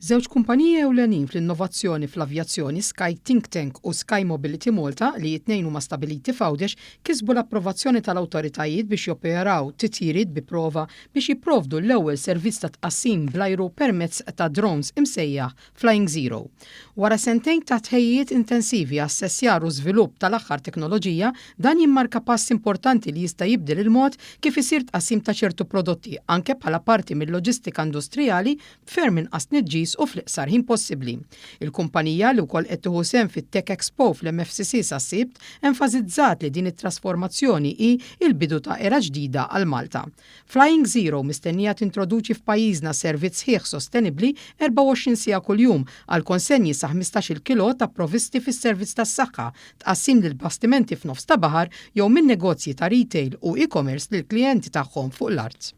Żewġ kumpaniji ewlenin fl-innovazzjoni fl-avjazzjoni Sky Think Tank u Sky Mobility Malta li jitnejn huma stabiliti f'Għawdex kisbu l-approvazzjoni tal-awtoritajiet biex joperaw titjiriet bi prova biex jipprovdu l-ewwel servizz ta' tqassim bl-ajru permezz ta' drones imsejjaħ Flying Zero. Wara sentejn ta' tħejjiet intensivi assessjar u żvilupp tal-aħħar teknoloġija, dan jimmarka pass importanti li jista' jibdel il-mod kif isir tqassim ta' ċertu prodotti anke bħala parti mill-loġistika industrijali ferm inqas tniġġis u fl-iqsar ħin possibbli. Il-kumpanija li wkoll qed tieħu sehem fit-Tech Expo fl-MFCC sas-Sibt enfasizzat li din it-trasformazzjoni hi l-bidu ta' era ġdida għal Malta. Flying Zero mistennija tintroduċi f'pajjiżna servizz ħieħ sostenibbli 24 siegħa kuljum għal konsenji sa' 15-il kilo ta' provvisti fis-servizz tas-saħħa tqassim lil bastimenti f'nofs ta' baħar jew minn negozji ta' retail u e-commerce lill klijenti tagħhom fuq l-art.